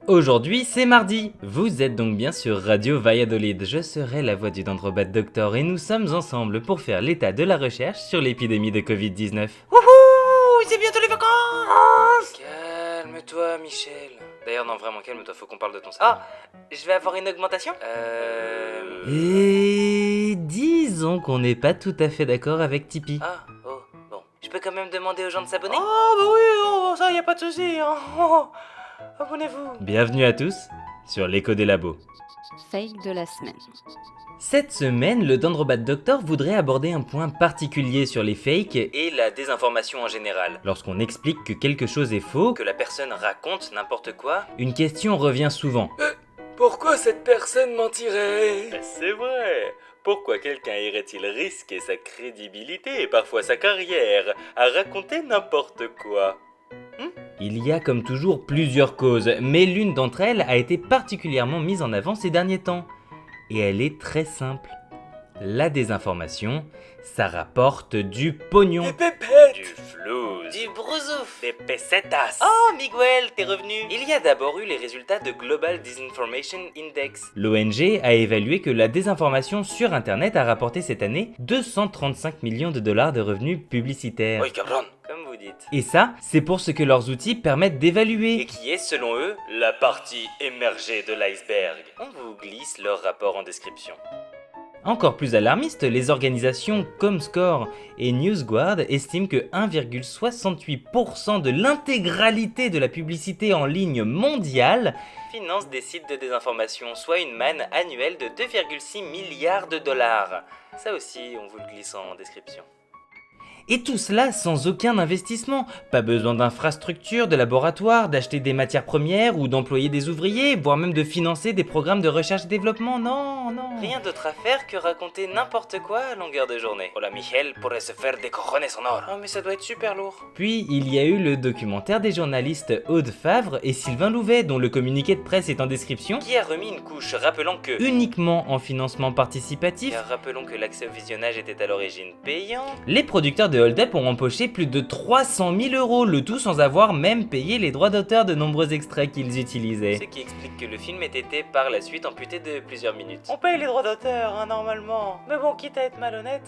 Aujourd'hui, c'est mardi. Vous êtes donc bien sur Radio Valladolid. Je serai la voix du Dendrobat Doctor et nous sommes ensemble pour faire l'état de la recherche sur l'épidémie de Covid-19. Wouhou, c'est bientôt les vacances. Calme-toi, Michel. D'ailleurs, non, vraiment, calme-toi, faut qu'on parle de ton salaire. Ah, je vais avoir une augmentation Et disons qu'on n'est pas tout à fait d'accord avec Tipeee. Ah, oh, bon. Je peux quand même demander aux gens de s'abonner? Oh bah oui, oh, ça y a pas de souci. Hein. Oh, abonnez-vous. Bienvenue à tous sur l'écho des labos. Fake de la semaine. Cette semaine, le Dendrobat Doctor voudrait aborder un point particulier sur les fakes Et la désinformation en général. lorsqu'on explique que quelque chose est faux. Que la personne raconte n'importe quoi. Une question revient souvent. Pourquoi cette personne mentirait? C'est vrai. Pourquoi quelqu'un irait-il risquer sa crédibilité et parfois sa carrière à raconter n'importe quoi? Il y a comme toujours plusieurs causes, mais l'une d'entre elles a été particulièrement mise en avant ces derniers temps. Et elle est très simple. La désinformation, ça rapporte du pognon. Des pépettes, du flouze, Du brousouf. des pesetas. Oh, Miguel, t'es revenu. Il y a d'abord eu les résultats de Global Disinformation Index. L'ONG a évalué que la désinformation sur Internet a rapporté cette année 235 millions de dollars de revenus publicitaires. Oui, cabron, comme vous dites. Et ça, c'est pour ce que leurs outils permettent Et d'évaluer. qui est, selon eux, la partie émergée de l'iceberg. On vous glisse leur rapport en description. Encore plus alarmiste, les organisations Comscore et NewsGuard estiment que 1,68% de l'intégralité de la publicité en ligne mondiale Finance des sites de désinformation, soit une manne annuelle de 2,6 milliards de dollars. Ça aussi, on vous le glisse en description. Et tout cela sans aucun investissement. Pas besoin d'infrastructures, de laboratoires, d'acheter des matières premières ou d'employer des ouvriers, voire même de financer des programmes de recherche et développement. Non, non. Rien d'autre à faire que raconter n'importe quoi à longueur de journée. Oh la Michel pourrait se faire des cojones en or. Oh mais ça doit être super lourd. Puis il y a eu le documentaire des journalistes Aude Favre et Sylvain Louvet, dont le communiqué de presse est en description, Qui a remis une couche rappelant que... uniquement en financement participatif. Car rappelons que l'accès au visionnage était à l'origine payant. Les producteurs de Hold Up ont empoché plus de 300 000 €, le tout sans avoir même payé les droits d'auteur de nombreux extraits qu'ils utilisaient. Ce qui explique que le film ait été par la suite amputé de plusieurs minutes. On paye les droits d'auteur, hein, normalement. Mais bon, quitte à être malhonnête,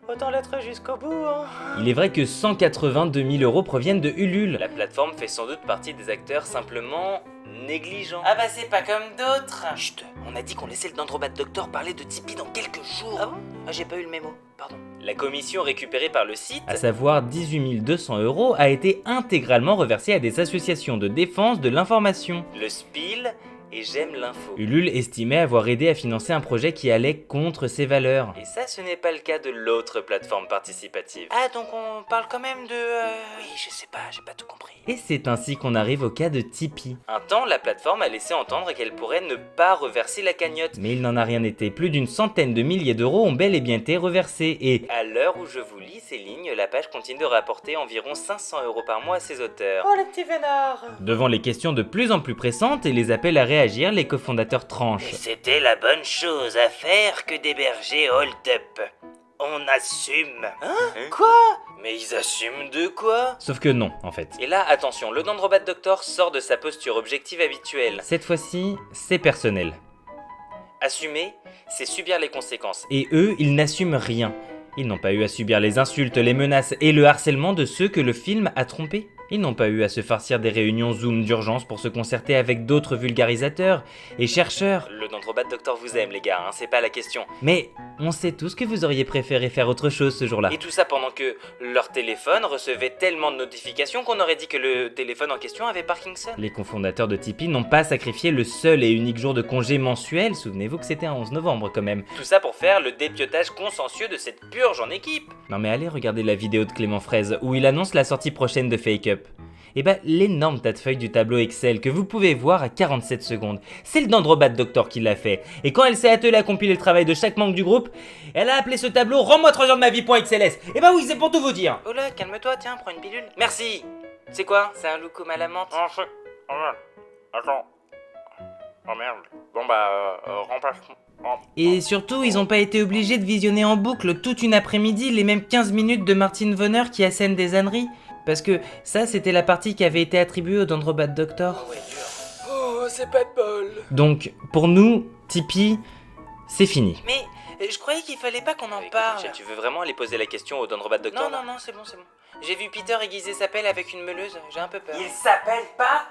autant l'être jusqu'au bout. Hein. Il est vrai que 182 000 € proviennent de Ulule. La plateforme fait sans doute partie des acteurs simplement négligents. Ah bah c'est pas comme d'autres. Chut, on a dit qu'on laissait le Dendrobat Doctor parler de Tipeee dans quelques jours. Ah bon? Ah, j'ai pas eu le mémo, pardon. La commission récupérée par le site... À savoir 18 200 €, a été intégralement reversée à des associations de défense de l'information. Le Spiel et J'aime l'info. Ulule estimait avoir aidé à financer un projet qui allait contre ses valeurs. Et ça, ce n'est pas le cas de l'autre plateforme participative. Ah, donc on parle quand même de... Oui, je sais pas, j'ai pas tout compris. Et c'est ainsi qu'on arrive au cas de Tipeee. Un temps, la plateforme a laissé entendre qu'elle pourrait ne pas reverser la cagnotte. Mais il n'en a rien été. Plus d'une centaine de milliers d'euros ont bel et bien été reversés et... À l'heure où je vous lis ces lignes, la page continue de rapporter environ 500 € par mois à ses auteurs. Oh, le petit vénard. Devant les questions de plus en plus pressantes et les appels à réagir, les cofondateurs tranchent. C'était la bonne chose à faire que d'héberger Hold Up. On assume. Quoi? Mais ils assument de quoi? Sauf que non, en fait. Et là, attention, le Dendrobat Doctor sort de sa posture objective habituelle. Cette fois-ci, c'est personnel. Assumer, c'est subir les conséquences. Et eux, ils n'assument rien. Ils n'ont pas eu à subir les insultes, les menaces et le harcèlement de ceux que le film a trompés. Ils n'ont pas eu à se farcir des réunions Zoom d'urgence pour se concerter avec d'autres vulgarisateurs et chercheurs. Le Dendrobat Doctor vous aime, les gars, hein, c'est pas la question. Mais on sait tous que vous auriez préféré faire autre chose ce jour-là. Et tout ça pendant que leur téléphone recevait tellement de notifications qu'on aurait dit que le téléphone en question avait Parkinson. Les cofondateurs de Tipeee n'ont pas sacrifié le seul et unique jour de congé mensuel, souvenez-vous que c'était un 11 novembre quand même. Tout ça pour faire le dépiotage consciencieux de cette purge en équipe. Non mais allez regarder la vidéo de Clément Fraise où il annonce la sortie prochaine de Fake Up. Et bah l'énorme tas de feuilles du tableau Excel que vous pouvez voir à 47 secondes, c'est le Dendrobat Doctor qui l'a fait. Et quand elle s'est attelée à compiler le travail de chaque membre du groupe, elle a appelé ce tableau Rends-moi 3 heures de ma vie.xls. Et bah oui, c'est pour tout vous dire. Oh là, calme-toi, tiens, prends une pilule. Merci. C'est quoi? C'est un loukoum à la menthe? Oh merde. Attends. Oh merde. Bon bah, remplace. Et surtout, ils ont pas été obligés de visionner en boucle toute une après-midi les mêmes 15 minutes de Martine Vonner qui assène des âneries. Parce que ça, c'était la partie qui avait été attribuée au Dendrobat Doctor. Ouais, dur. c'est pas de bol. Donc, pour nous, Tipeee, c'est fini. Mais je croyais qu'il fallait pas qu'on en parle. Tu veux vraiment aller poser la question au Dendrobat Doctor? Non, c'est bon. J'ai vu Peter aiguiser sa pelle avec une meuleuse, j'ai un peu peur. Il s'appelle pas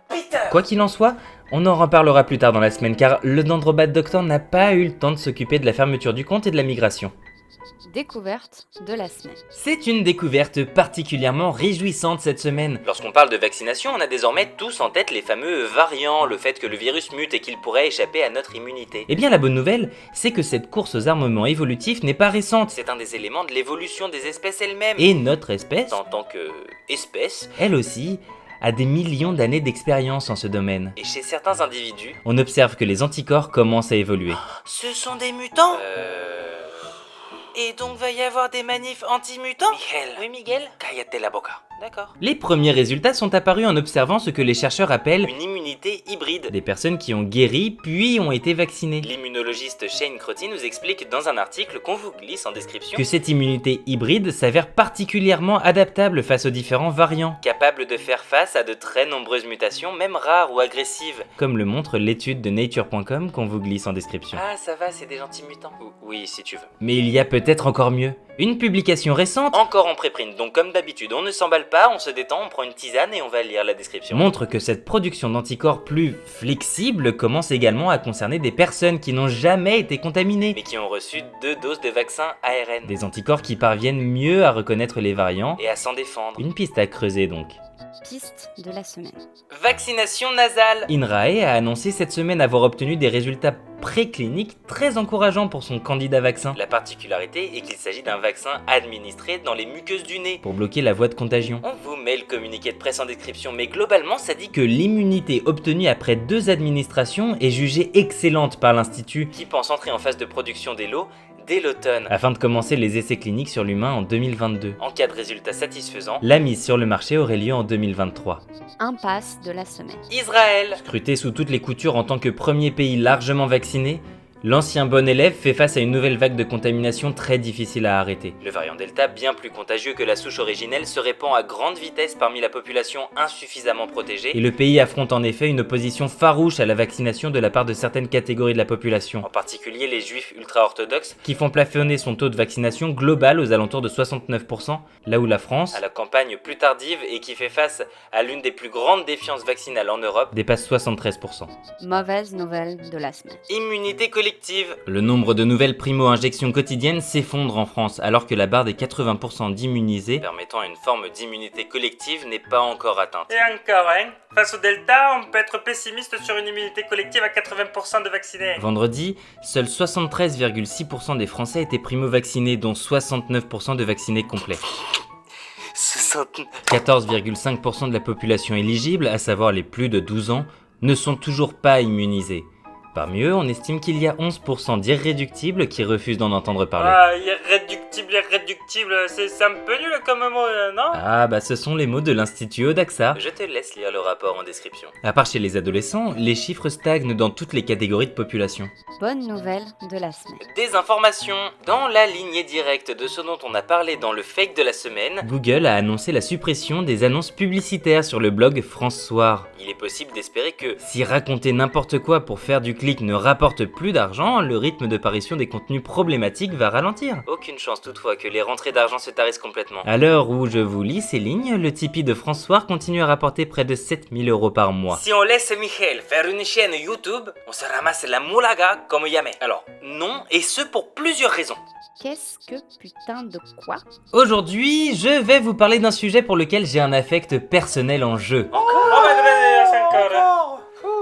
Peter. Quoi qu'il en soit, on en reparlera plus tard dans la semaine car le Dendrobat Doctor n'a pas eu le temps de s'occuper de la fermeture du compte et de la migration. Découverte de la semaine. C'est une découverte particulièrement réjouissante cette semaine. Lorsqu'on parle de vaccination, on a désormais tous en tête les fameux variants, le fait que le virus mute et qu'il pourrait échapper à notre immunité. Eh bien la bonne nouvelle, c'est que cette course aux armements évolutifs n'est pas récente. C'est un des éléments de l'évolution des espèces elles-mêmes. Et notre espèce, en tant que espèce, elle aussi, a des millions d'années d'expérience en ce domaine. Et chez certains individus, on observe que les anticorps commencent à évoluer. Ce sont des mutants Et donc va y avoir des manifs anti-mutants Miguel. Oui, Miguel. Cállate la boca. D'accord. Les premiers résultats sont apparus en observant ce que les chercheurs appellent une immunité hybride. Des personnes qui ont guéri puis ont été vaccinées. L'immunologiste Shane Crotty nous explique dans un article qu'on vous glisse en description que cette immunité hybride s'avère particulièrement adaptable face aux différents variants, capable de faire face à de très nombreuses mutations, même rares ou agressives, comme le montre l'étude de nature.com qu'on vous glisse en description. Ah, ça va, c'est des gentils mutants. Oui, si tu veux. Mais il y a peut-être encore mieux. Une publication récente, encore en préprint, donc comme d'habitude, on ne s'emballe pas, on se détend, on prend une tisane et on va lire la description, montre que cette production d'anticorps plus flexible commence également à concerner des personnes qui n'ont jamais été contaminées, mais qui ont reçu 2 doses de vaccin ARN. Des anticorps qui parviennent mieux à reconnaître les variants et à s'en défendre. Une piste à creuser donc. Piste de la semaine. Vaccination nasale. INRAE a annoncé cette semaine avoir obtenu des résultats précliniques très encourageants pour son candidat vaccin. La particularité est qu'il s'agit d'un vaccin administré dans les muqueuses du nez pour bloquer la voie de contagion. On vous met le communiqué de presse en description, mais globalement ça dit que l'immunité obtenue après 2 administrations est jugée excellente par l'Institut, qui pense entrer en phase de production des lots dès l'automne, afin de commencer les essais cliniques sur l'humain en 2022. En cas de résultats satisfaisants, la mise sur le marché aurait lieu en 2023. Impasse de la semaine. Israël. Scruté sous toutes les coutures en tant que premier pays largement vacciné, l'ancien bon élève fait face à une nouvelle vague de contamination très difficile à arrêter. Le variant Delta, bien plus contagieux que la souche originelle, se répand à grande vitesse parmi la population insuffisamment protégée, et le pays affronte en effet une opposition farouche à la vaccination de la part de certaines catégories de la population, en particulier les juifs ultra-orthodoxes, qui font plafonner son taux de vaccination global aux alentours de 69%, là où la France, à la campagne plus tardive et qui fait face à l'une des plus grandes défiances vaccinales en Europe, dépasse 73%. Mauvaise nouvelle de la semaine. Immunité collective. Le nombre de nouvelles primo-injections quotidiennes s'effondre en France, alors que la barre des 80% d'immunisés, permettant une forme d'immunité collective, n'est pas encore atteinte. Et encore, hein? Face au Delta, on peut être pessimiste sur une immunité collective à 80% de vaccinés. Vendredi, seuls 73,6% des Français étaient primo-vaccinés, dont 69% de vaccinés complets. 14,5% de la population éligible, à savoir les plus de 12 ans, ne sont toujours pas immunisés. Parmi eux, on estime qu'il y a 11% d'irréductibles qui refusent d'en entendre parler. Ah, irréductible, c'est un peu nul comme mot, non? Ah bah ce sont les mots de l'Institut Odaxa. Je te laisse lire le rapport en description. À part chez les adolescents, les chiffres stagnent dans toutes les catégories de population. Bonne nouvelle de la semaine. Des informations. Dans la lignée directe de ce dont on a parlé dans le fake de la semaine, Google a annoncé la suppression des annonces publicitaires sur le blog France Soir. Il est possible d'espérer que, si raconter n'importe quoi pour faire du clic ne rapporte plus d'argent, le rythme de parution des contenus problématiques va ralentir. Aucune chance toutefois que les rentrées d'argent se tarissent complètement. À l'heure où je vous lis ces lignes, le Tipeee de France Soir continue à rapporter près de 7 000 € par mois. Si on laisse Michael faire une chaîne YouTube, on se ramasse la moulaga comme jamais. Alors, non, et ce pour plusieurs raisons. Qu'est-ce que putain de quoi? Aujourd'hui, je vais vous parler d'un sujet pour lequel j'ai un affect personnel en jeu.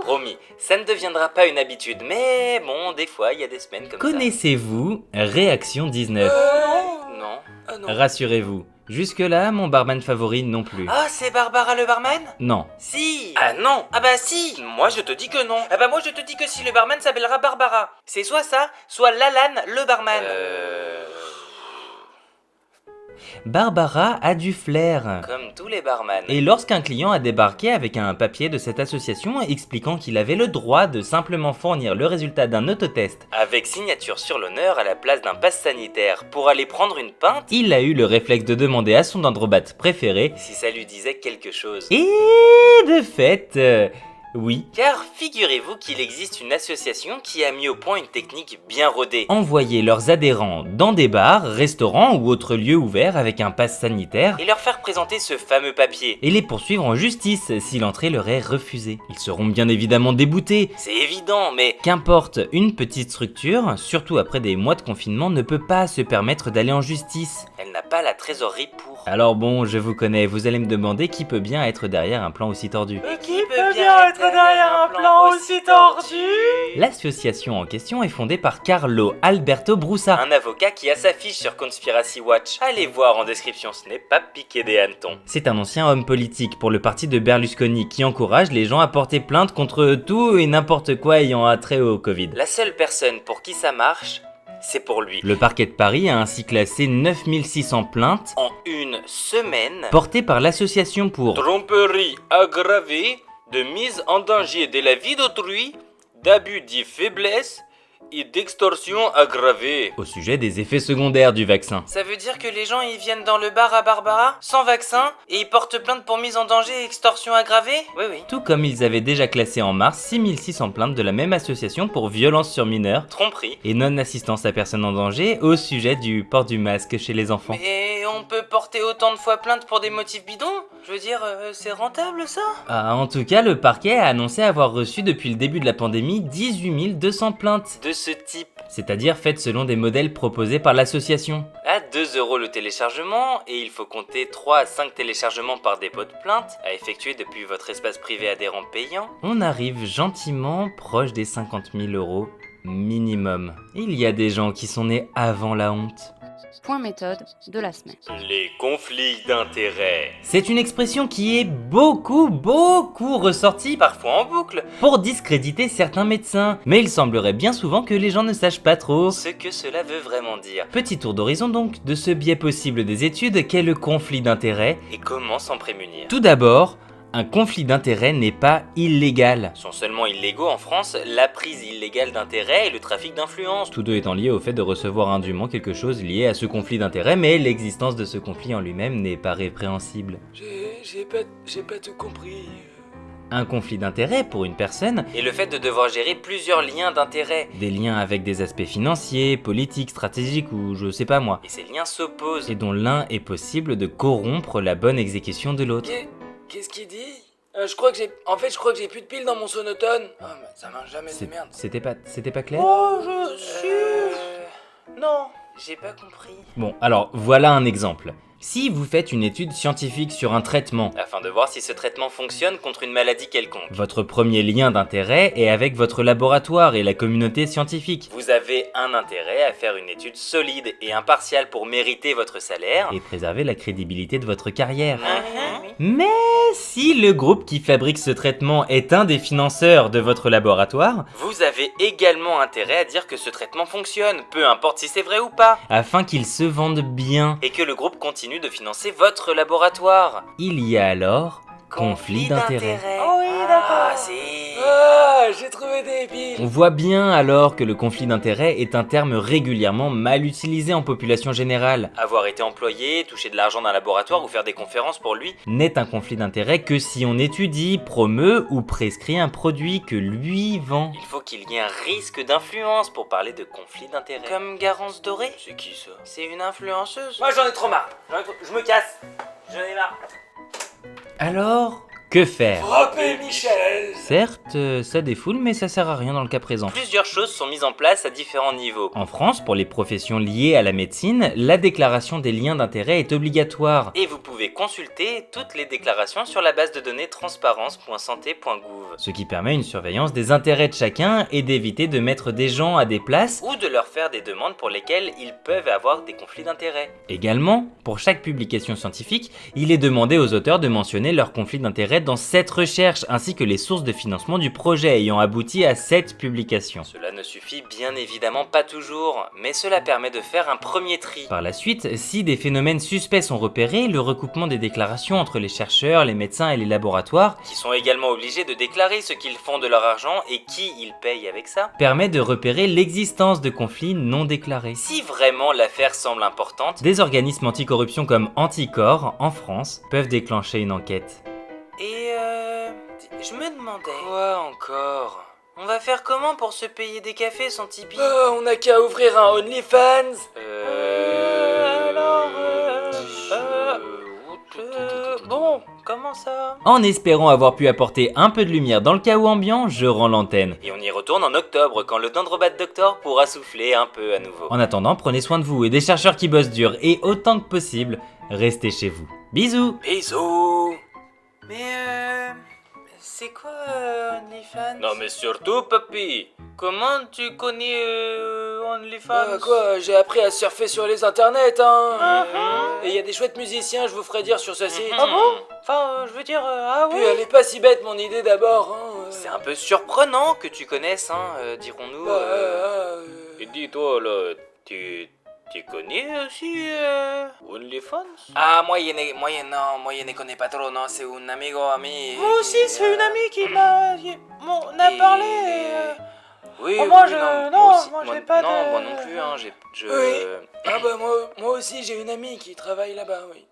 Promis, ça ne deviendra pas une habitude, mais bon, des fois, il y a des semaines comme ça. Connaissez-vous Réaction 19 Non. Rassurez-vous, jusque-là, mon barman favori non plus. Ah, c'est Barbara le barman? Non. Si. Ah non. Ah bah si. Moi je te dis que non. Ah bah moi je te dis que si, le barman s'appellera Barbara. C'est soit ça, soit Lalanne le barman. Barbara a du flair. Comme tous les barman. Et lorsqu'un client a débarqué avec un papier de cette association expliquant qu'il avait le droit de simplement fournir le résultat d'un autotest avec signature sur l'honneur à la place d'un pass sanitaire pour aller prendre une pinte, il a eu le réflexe de demander à son dendrobate préféré si ça lui disait quelque chose. Et de fait, Oui. Car figurez-vous qu'il existe une association qui a mis au point une technique bien rodée. Envoyer leurs adhérents dans des bars, restaurants ou autres lieux ouverts avec un pass sanitaire Et leur faire présenter ce fameux papier. et les poursuivre en justice si l'entrée leur est refusée. Ils seront bien évidemment déboutés. C'est évident, mais Qu'importe, une petite structure, surtout après des mois de confinement, ne peut pas se permettre d'aller en justice. elle n'a pas la trésorerie pour. Alors bon, je vous connais, vous allez me demander qui peut bien être derrière un plan aussi tordu. Qui peut bien être derrière un plan aussi tordu? L'association en question est fondée par Carlo Alberto Brusa. Un avocat qui a sa fiche sur Conspiracy Watch. Allez voir en description, ce n'est pas piqué des hannetons. C'est un ancien homme politique pour le parti de Berlusconi qui encourage les gens à porter plainte contre tout et n'importe quoi ayant attrait au Covid. La seule personne pour qui ça marche, c'est pour lui. Le parquet de Paris a ainsi classé 9600 plaintes En une semaine, portées par l'association pour Tromperie aggravée, de mise en danger de la vie d'autrui, d'abus de faiblesse et d'extorsion aggravée. au sujet des effets secondaires du vaccin. ça veut dire que les gens ils viennent dans le bar à Barbara, sans vaccin, et ils portent plainte pour mise en danger et extorsion aggravée? Oui, oui. Tout comme ils avaient déjà classé en mars 6600 plaintes de la même association pour violence sur mineurs Tromperie. et non-assistance à personne en danger au sujet du port du masque chez les enfants. Mais on peut porter autant de fois plainte pour des motifs bidons? Je veux dire, c'est rentable ça? Ah, en tout cas, le parquet a annoncé avoir reçu depuis le début de la pandémie 18 200 plaintes, De ce type. c'est-à-dire faites selon des modèles proposés par l'association. À 2 € le téléchargement, et il faut compter 3 à 5 téléchargements par dépôt de plainte, à effectuer depuis votre espace privé adhérent payant. On arrive gentiment proche des 50 000 € minimum. Il y a des gens qui sont nés avant la honte. Point méthode de la semaine. Les conflits d'intérêts. C'est une expression qui est beaucoup ressortie Parfois en boucle, pour discréditer certains médecins, mais il semblerait bien souvent que les gens ne sachent pas trop. ce que cela veut vraiment dire. Petit tour d'horizon donc de ce biais possible des études qu'est le conflit d'intérêts. Et comment s'en prémunir? Tout d'abord, un conflit d'intérêts n'est pas illégal. Sont seulement illégaux en France la prise illégale d'intérêts et le trafic d'influence. Tous deux étant liés au fait de recevoir indûment quelque chose lié à ce conflit d'intérêts, mais l'existence de ce conflit en lui-même n'est pas répréhensible. J'ai pas tout compris. Un conflit d'intérêts pour une personne, Et le fait de devoir gérer plusieurs liens d'intérêts. des liens avec des aspects financiers, politiques, stratégiques ou je sais pas moi, Et ces liens s'opposent. et dont l'un est possible de corrompre la bonne exécution de l'autre. Qu'est-ce qu'il dit je crois que j'ai plus de piles dans mon sonotone. Ah, mais ça marche jamais, C'est- de merde. C'était pas clair? Oh, je suis... Non, j'ai pas compris. Bon, alors voilà un exemple. Si vous faites une étude scientifique sur un traitement, Afin de voir si ce traitement fonctionne contre une maladie quelconque. votre premier lien d'intérêt est avec votre laboratoire et la communauté scientifique. Vous avez un intérêt à faire une étude solide et impartiale pour mériter votre salaire. Et préserver la crédibilité de votre carrière. Mhm. Mais si le groupe qui fabrique ce traitement est un des financeurs de votre laboratoire, Vous avez également intérêt à dire que ce traitement fonctionne, peu importe si c'est vrai ou pas. afin qu'il se vende bien, Et que le groupe continue de financer votre laboratoire. il y a alors conflit d'intérêt. Oh oui, d'accord. c'est... Ah, j'ai trouvé des piles. On voit bien alors que le conflit d'intérêt est un terme régulièrement mal utilisé en population générale. Avoir été employé, toucher de l'argent d'un laboratoire ou faire des conférences pour lui. N'est un conflit d'intérêt que si on étudie, promeut ou prescrit un produit que lui vend. Il faut qu'il y ait un risque d'influence pour parler de conflit d'intérêt. Comme Garance Doré. C'est qui ça? C'est une influenceuse. Moi j'en ai trop marre. Je me casse. J'en ai marre. Alors, que faire? Frappez Michel. Certes, ça défoule, mais ça sert à rien dans le cas présent. Plusieurs choses sont mises en place à différents niveaux. En France, pour les professions liées à la médecine, la déclaration des liens d'intérêt est obligatoire. Et vous pouvez consulter toutes les déclarations sur la base de données transparence.santé.gouv. Ce qui permet une surveillance des intérêts de chacun et d'éviter de mettre des gens à des places. Ou de leur faire des demandes pour lesquelles ils peuvent avoir des conflits d'intérêts. Également, pour chaque publication scientifique, il est demandé aux auteurs de mentionner leurs conflits d'intérêt dans cette recherche, ainsi que les sources de financement du projet ayant abouti à cette publication. Cela ne suffit bien évidemment pas toujours, mais cela permet de faire un premier tri. Par la suite, si des phénomènes suspects sont repérés, le recoupement des déclarations entre les chercheurs, les médecins et les laboratoires Qui sont également obligés de déclarer ce qu'ils font de leur argent et qui ils payent avec ça. permet de repérer l'existence de conflits non déclarés. Si vraiment l'affaire semble importante, Des organismes anticorruption comme Anticor, en France, peuvent déclencher une enquête. et Je me demandais, Quoi encore? on va faire comment pour se payer des cafés sans Tipeee? On n'a qu'à ouvrir un OnlyFans. Bon, comment ça? En espérant avoir pu apporter un peu de lumière dans le chaos ambiant, je rends l'antenne. Et on y retourne en octobre, quand le Dendrobat Doctor pourra souffler un peu à nouveau. En attendant, prenez soin de vous et des chercheurs qui bossent dur et autant que possible, restez chez vous. Bisous! Bisous. Mais c'est quoi OnlyFans? Non mais surtout, papy. Comment tu connais OnlyFans? Quoi, j'ai appris à surfer sur les internets, hein. Mhm. Et il y a des chouettes musiciens, je vous ferai dire sur ce site. Ah bon? Enfin, je veux dire, ah Puis oui. elle est pas si bête mon idée d'abord, hein. C'est un peu surprenant que tu connaisses, dirons-nous. Et dis-toi là, tu connais aussi OnlyFans? Ah, moi, je ne connais pas trop, non, c'est un amigo ami. Moi aussi, c'est une amie qui m'a parlé. Oui, Oh, moi, oui, je- non, non, aussi, moi, j'ai pas non, de- moi non plus, hein, Oui. Ah bah moi aussi j'ai une amie qui travaille là-bas, oui.